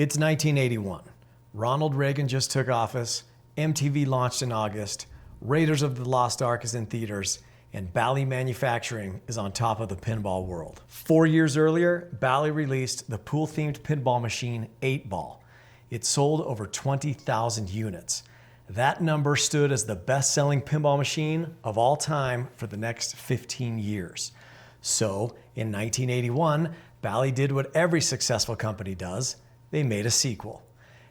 It's 1981. Ronald Reagan just took office, MTV launched in August, Raiders of the Lost Ark is in theaters, and Bally Manufacturing is on top of the pinball world. 4 years earlier, Bally released the pool-themed pinball machine 8 Ball. It sold over 20,000 units. That number stood as the best-selling pinball machine of all time for the next 15 years. So, in 1981, Bally did what every successful company does. They made a sequel.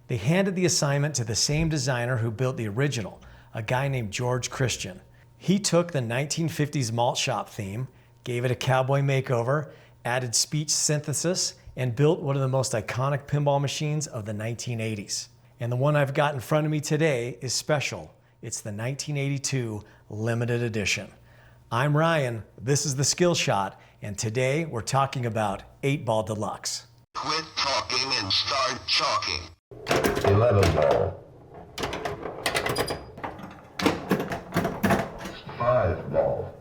They handed the assignment to the same designer who built the original, a guy named George Christian. He took the 1950s malt shop theme, gave it a cowboy makeover, added speech synthesis, and built one of the most iconic pinball machines of the 1980s. And the one I've got in front of me today is special. It's the 1982 limited edition. I'm Ryan, this is The Skill Shot, and today we're talking about 8 Ball Deluxe. Quit talking and start chalking. 11 ball. 5 ball.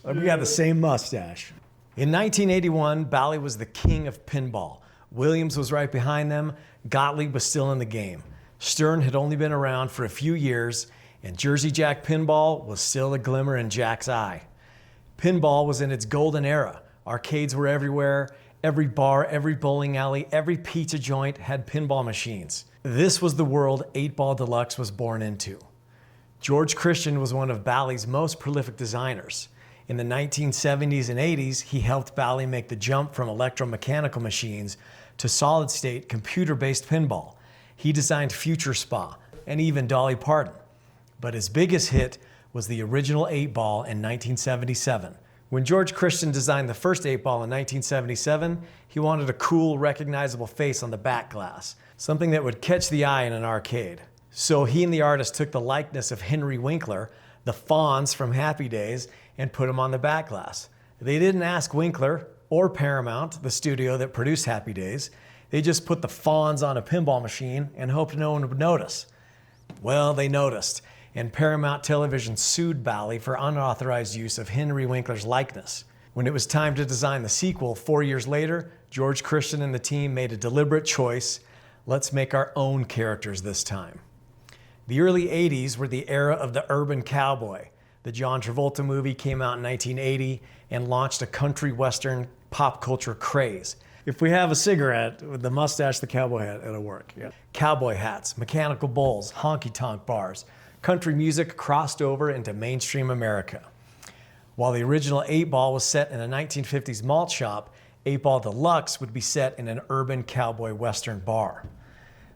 We got the same mustache. In 1981, Bally was the king of pinball. Williams was right behind them. Gottlieb was still in the game. Stern had only been around for a few years, and Jersey Jack pinball was still a glimmer in Jack's eye. Pinball was in its golden era. Arcades were everywhere. Every bar, every bowling alley, every pizza joint had pinball machines. This was the world 8 Ball Deluxe was born into. George Christian was one of Bally's most prolific designers. In the 1970s and 80s, he helped Bally make the jump from electromechanical machines to solid-state computer-based pinball. He designed Future Spa and even Dolly Parton. But his biggest hit was the original 8 Ball in 1977. When George Christian designed the first 8 Ball in 1977, he wanted a cool, recognizable face on the backglass, something that would catch the eye in an arcade. So he and the artist took the likeness of Henry Winkler, the Fonz from Happy Days, and put him on the backglass. They didn't ask Winkler or Paramount, the studio that produced Happy Days. They just put the Fonz on a pinball machine and hoped no one would notice. Well, they noticed, and Paramount Television sued Bally for unauthorized use of Henry Winkler's likeness. When it was time to design the sequel 4 years later, George Christian and the team made a deliberate choice. Let's make our own characters this time. The early 80s were the era of the urban cowboy. The John Travolta movie came out in 1980 and launched a country western pop culture craze. If we have a cigarette with the mustache, the cowboy hat, it'll work. Yeah. Cowboy hats, mechanical bowls, honky-tonk bars. Country music crossed over into mainstream America. While the original 8 Ball was set in a 1950s malt shop, 8 Ball Deluxe would be set in an urban cowboy western bar.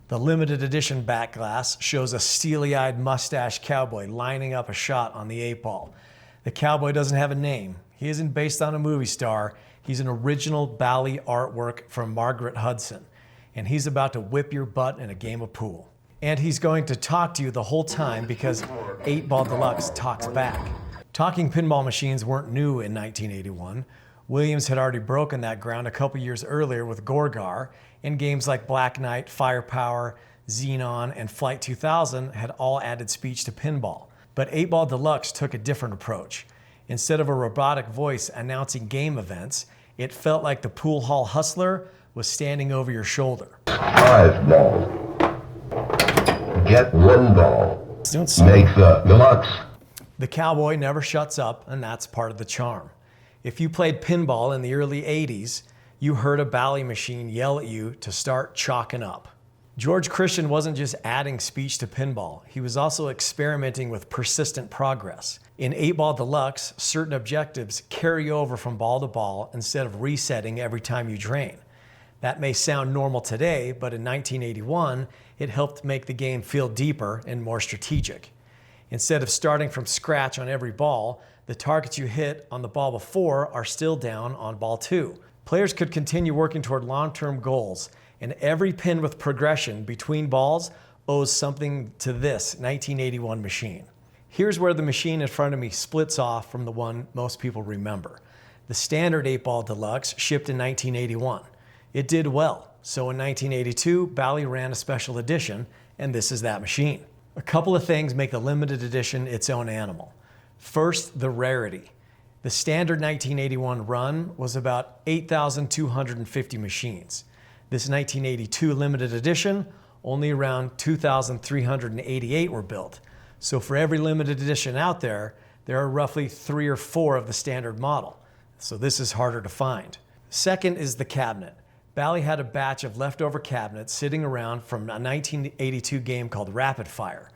The limited edition backglass shows a steely-eyed mustache cowboy lining up a shot on the 8 Ball. The cowboy doesn't have a name. He isn't based on a movie star. He's an original Bally artwork from Margaret Hudson, and he's about to whip your butt in a game of pool. And he's going to talk to you the whole time because 8 Ball Deluxe talks back. Talking pinball machines weren't new in 1981. Williams had already broken that ground a couple years earlier with Gorgar, and games like Black Knight, Firepower, Xenon, and Flight 2000 had all added speech to pinball. But 8 Ball Deluxe took a different approach. Instead of a robotic voice announcing game events, it felt like the pool hall hustler was standing over your shoulder. 5 ball. Get 1 ball. Make the deluxe. The cowboy never shuts up, and that's part of the charm. If you played pinball in the early 80s, you heard a Bally machine yell at you to start chalking up. George Christian wasn't just adding speech to pinball, he was also experimenting with persistent progress. In 8 Ball Deluxe, certain objectives carry over from ball to ball instead of resetting every time you drain. That may sound normal today, but in 1981, it helped make the game feel deeper and more strategic. Instead of starting from scratch on every ball, the targets you hit on the ball before are still down on ball 2. Players could continue working toward long-term goals, and every pin with progression between balls owes something to this 1981 machine. Here's where the machine in front of me splits off from the one most people remember. The standard 8 Ball Deluxe shipped in 1981. It did well, so in 1982, Bally ran a special edition, and this is that machine. A couple of things make the limited edition its own animal. First, the rarity. The standard 1981 run was about 8,250 machines. This 1982 limited edition, only around 2,388 were built. So for every limited edition out there, there are roughly 3 or 4 of the standard model. So this is harder to find. Second is the cabinet. Bally had a batch of leftover cabinets sitting around from a 1982 game called Rapid Fire.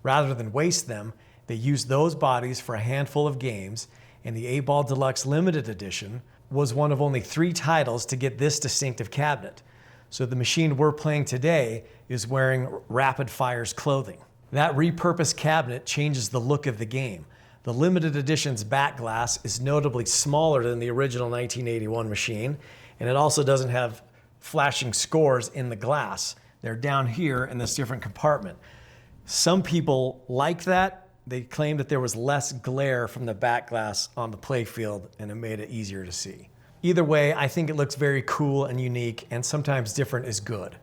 Rather than waste them, they used those bodies for a handful of games, and the 8 Ball Deluxe limited edition was one of only 3 titles to get this distinctive cabinet. So the machine we're playing today is wearing Rapid Fire's clothing. That repurposed cabinet changes the look of the game. The limited edition's backglass is notably smaller than the original 1981 machine, and it also doesn't have flashing scores in the glass. They're down here in this different compartment. Some people like that. They claim that there was less glare from the backglass on the playfield, and it made it easier to see. Either way, I think it looks very cool and unique, and sometimes different is good.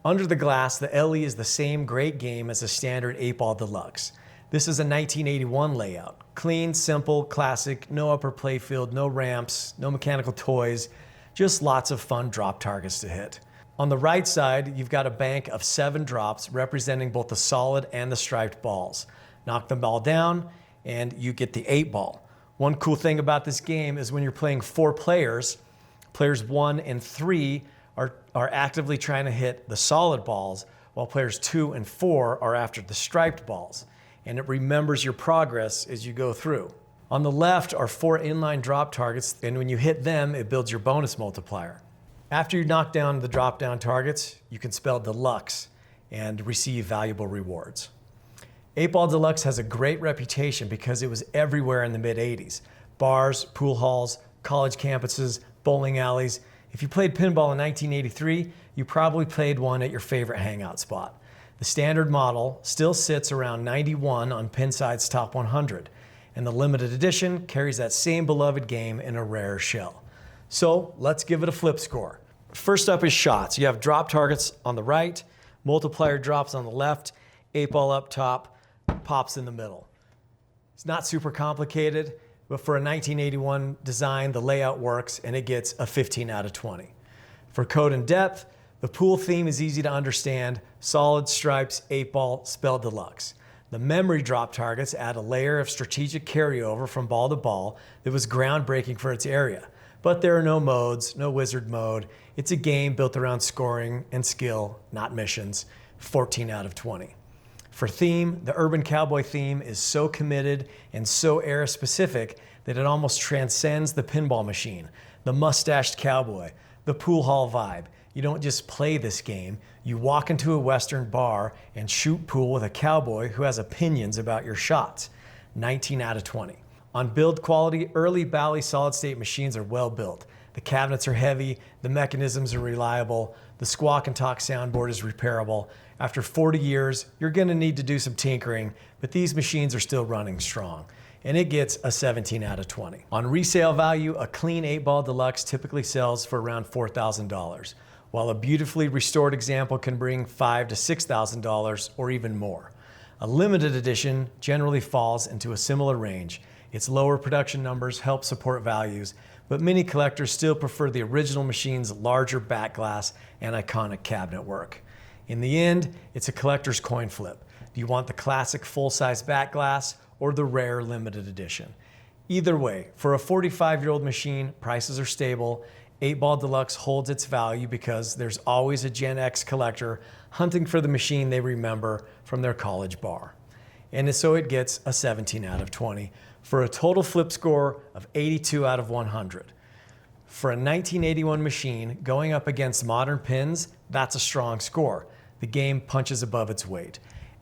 Under the glass, the LE is the same great game as a standard 8 Ball Deluxe. This is a 1981 layout. Clean, simple, classic, no upper playfield, no ramps, no mechanical toys, just lots of fun drop targets to hit. On the right side, you've got a bank of 7 drops representing both the solid and the striped balls. Knock the ball down, and you get the 8 ball. One cool thing about this game is when you're playing 4 players, players 1 and 3 are actively trying to hit the solid balls, while players 2 and 4 are after the striped balls. And it remembers your progress as you go through. On the left are 4 inline drop targets, and when you hit them, it builds your bonus multiplier. After you knock down the drop down targets, you can spell Deluxe and receive valuable rewards. 8 Ball Deluxe has a great reputation because it was everywhere in the mid-80s. Bars, pool halls, college campuses, bowling alleys. If you played pinball in 1983, you probably played one at your favorite hangout spot. The standard model still sits around 91 on Pinside's top 100, and the limited edition carries that same beloved game in a rare shell. So let's give it a flip score. First up is shots. You have drop targets on the right, multiplier drops on the left, 8 ball up top, pops in the middle. It's not super complicated, but for a 1981 design, the layout works and it gets a 15 out of 20. For code and depth, the pool theme is easy to understand, solid stripes, 8 ball, spelled deluxe. The memory drop targets add a layer of strategic carryover from ball to ball that was groundbreaking for its area. But there are no modes, no wizard mode. It's a game built around scoring and skill, not missions, 14 out of 20. For theme, the Urban Cowboy theme is so committed and so era specific that it almost transcends the pinball machine, the mustached cowboy, the pool hall vibe. You don't just play this game, you walk into a Western bar and shoot pool with a cowboy who has opinions about your shots. 19 out of 20. On build quality, early Bally solid state machines are well built. The cabinets are heavy, the mechanisms are reliable, the squawk and talk soundboard is repairable. After 40 years, you're gonna need to do some tinkering, but these machines are still running strong. And it gets a 17 out of 20. On resale value, a clean 8 Ball Deluxe typically sells for around $4,000, while a beautifully restored example can bring $5,000 to $6,000 or even more. A limited edition generally falls into a similar range. Its lower production numbers help support values, but many collectors still prefer the original machine's larger backglass and iconic cabinet work. In the end, it's a collector's coin flip. Do you want the classic full-size backglass or the rare limited edition? Either way, for a 45-year-old machine, prices are stable. 8 Ball Deluxe holds its value because there's always a Gen X collector hunting for the machine they remember from their college bar. And so it gets a 17 out of 20 for a total flip score of 82 out of 100. For a 1981 machine going up against modern pins, that's a strong score. The game punches above its weight.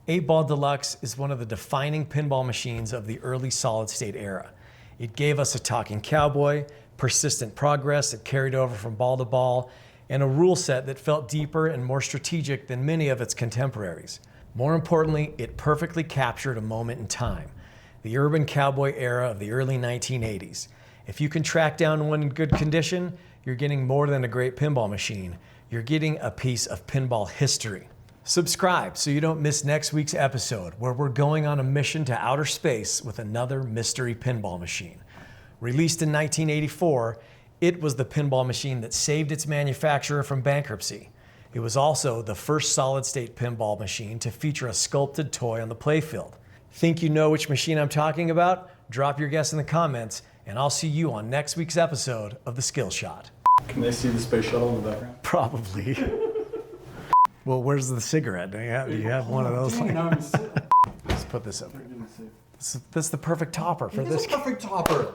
8 Ball Deluxe is one of the defining pinball machines of the early solid state era. It gave us a talking cowboy, persistent progress that carried over from ball to ball, and a rule set that felt deeper and more strategic than many of its contemporaries. More importantly, it perfectly captured a moment in time, the urban cowboy era of the early 1980s. If you can track down one in good condition, you're getting more than a great pinball machine. You're getting a piece of pinball history. Subscribe so you don't miss next week's episode, where we're going on a mission to outer space with another mystery pinball machine. Released in 1984, it was the pinball machine that saved its manufacturer from bankruptcy. It was also the first solid-state pinball machine to feature a sculpted toy on the playfield. Think you know which machine I'm talking about? Drop your guess in the comments, and I'll see you on next week's episode of The Skill Shot. Can they see the space shuttle in the background? Probably. Well, where's the cigarette? Do you have one of those? Let's put this up. This is the perfect topper for this. Perfect topper.